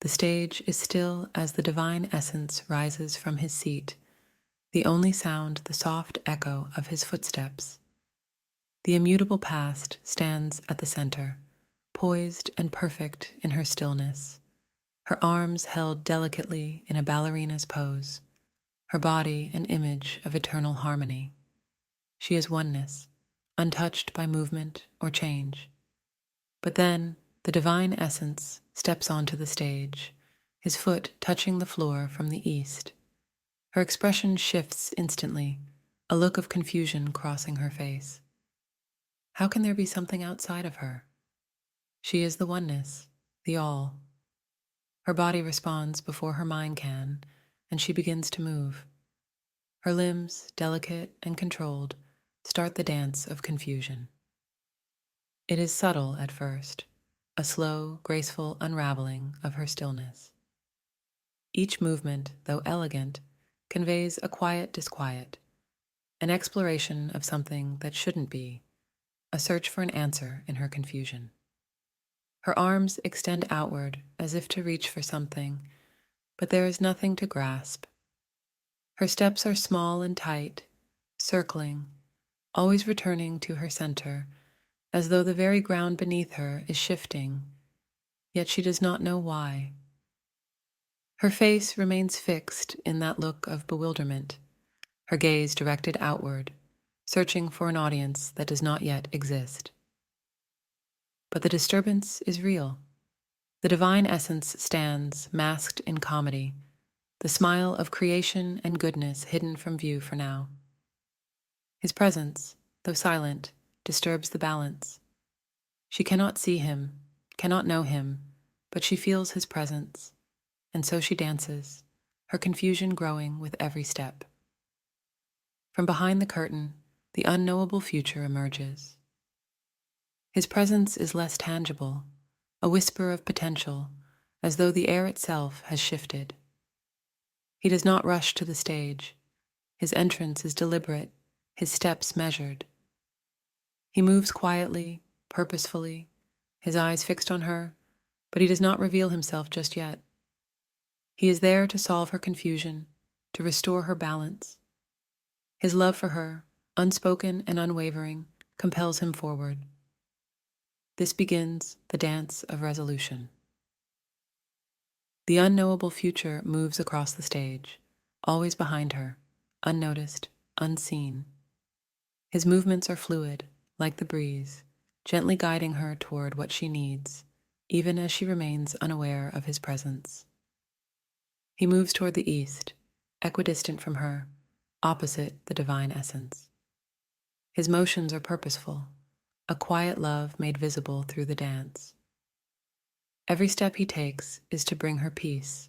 The stage is still as the divine essence rises from his seat, the only sound the soft echo of his footsteps. The immutable past stands at the center, poised and perfect in her stillness, her arms held delicately in a ballerina's pose, her body an image of eternal harmony. She is oneness, untouched by movement or change. But then the divine essence steps onto the stage, his foot touching the floor from the east. Her expression shifts instantly, a look of confusion crossing her face. How can there be something outside of her? She is the oneness, the all. Her body responds before her mind can, and she begins to move. Her limbs, delicate and controlled, start the dance of confusion. It is subtle at first, a slow, graceful unraveling of her stillness. Each movement, though elegant, conveys a quiet disquiet, an exploration of something that shouldn't be, a search for an answer in her confusion. Her arms extend outward as if to reach for something, but there is nothing to grasp. Her steps are small and tight, circling, always returning to her center, as though the very ground beneath her is shifting, yet she does not know why. Her face remains fixed in that look of bewilderment, her gaze directed outward, searching for an audience that does not yet exist. But the disturbance is real. The divine essence stands masked in comedy, the smile of creation and goodness hidden from view for now. His presence, though silent, disturbs the balance. She cannot see him, cannot know him, but she feels his presence, and so she dances, her confusion growing with every step. From behind the curtain, the unknowable future emerges. His presence is less tangible, a whisper of potential, as though the air itself has shifted. He does not rush to the stage. His entrance is deliberate, his steps measured. He moves quietly, purposefully, his eyes fixed on her, but he does not reveal himself just yet. He is there to solve her confusion, to restore her balance. His love for her, unspoken and unwavering, compels him forward. This begins the dance of resolution. The unknowable future moves across the stage, always behind her, unnoticed, unseen. His movements are fluid, like the breeze, gently guiding her toward what she needs, even as she remains unaware of his presence. He moves toward the east, equidistant from her, opposite the divine essence. His motions are purposeful, a quiet love made visible through the dance. Every step he takes is to bring her peace,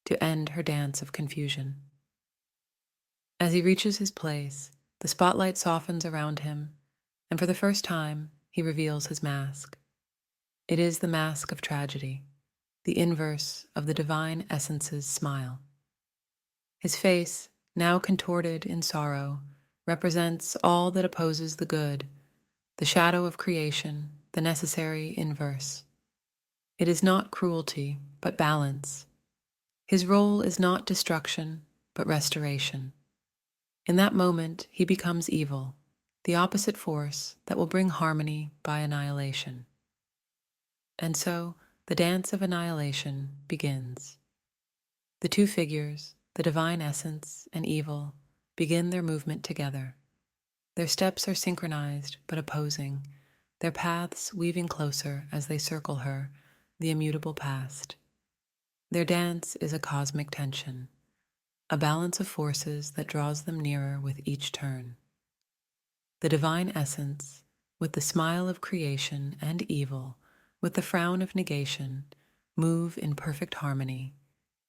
to end her dance of confusion. As he reaches his place, the spotlight softens around him, and for the first time, he reveals his mask. It is the mask of tragedy, the inverse of the divine essence's smile. His face, now contorted in sorrow, represents all that opposes the good, the shadow of creation, the necessary inverse. It is not cruelty, but balance. His role is not destruction, but restoration. In that moment, he becomes evil, the opposite force that will bring harmony by annihilation. And so, the dance of annihilation begins. The two figures, the divine essence and evil, begin their movement together. Their steps are synchronized but opposing, their paths weaving closer as they circle her, the immutable past. Their dance is a cosmic tension, a balance of forces that draws them nearer with each turn. The divine essence, with the smile of creation and evil, with the frown of negation, move in perfect harmony,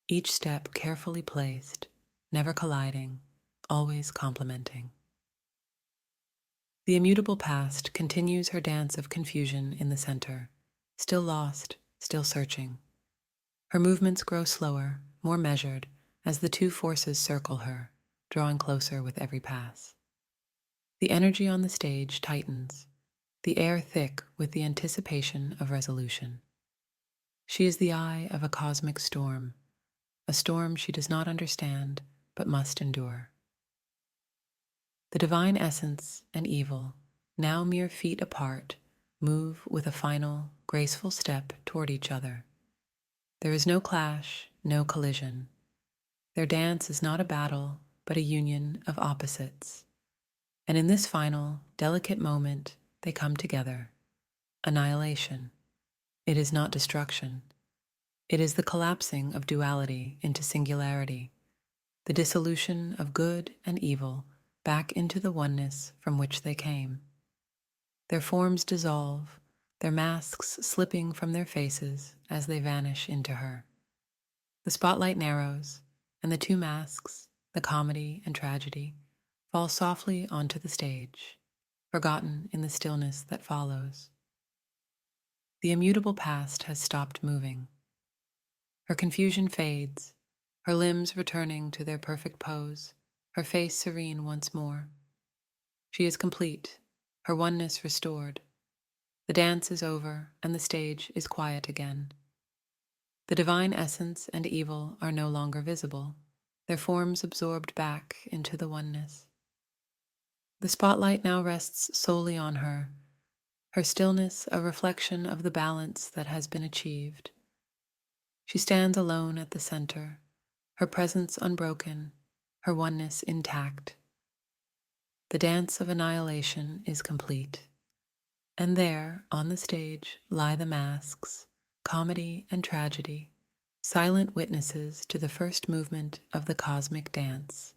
each step carefully placed, never colliding, always complementing. The immutable past continues her dance of confusion in the center, still lost, still searching. Her movements grow slower, more measured, as the two forces circle her, drawing closer with every pass. The energy on the stage tightens, the air thick with the anticipation of resolution. She is the eye of a cosmic storm, a storm she does not understand but must endure. The divine essence and evil, now mere feet apart, move with a final, graceful step toward each other. There is no clash, no collision. Their dance is not a battle, but a union of opposites. And in this final, delicate moment, they come together. Annihilation. It is not destruction. It is the collapsing of duality into singularity, the dissolution of good and evil back into the oneness from which they came. Their forms dissolve, their masks slipping from their faces as they vanish into her. The spotlight narrows, and the two masks, the comedy and tragedy, fall softly onto the stage, forgotten in the stillness that follows. The immutable past has stopped moving. Her confusion fades, her limbs returning to their perfect pose, her face serene once more. She is complete, her oneness restored. The dance is over, and the stage is quiet again. The divine essence and evil are no longer visible, their forms absorbed back into the oneness. The spotlight now rests solely on her stillness a reflection of the balance that has been achieved. She stands alone at the center, her presence unbroken, her oneness intact. The dance of annihilation is complete. And there, on the stage, lie the masks, comedy and tragedy, silent witnesses to the first movement of the cosmic dance.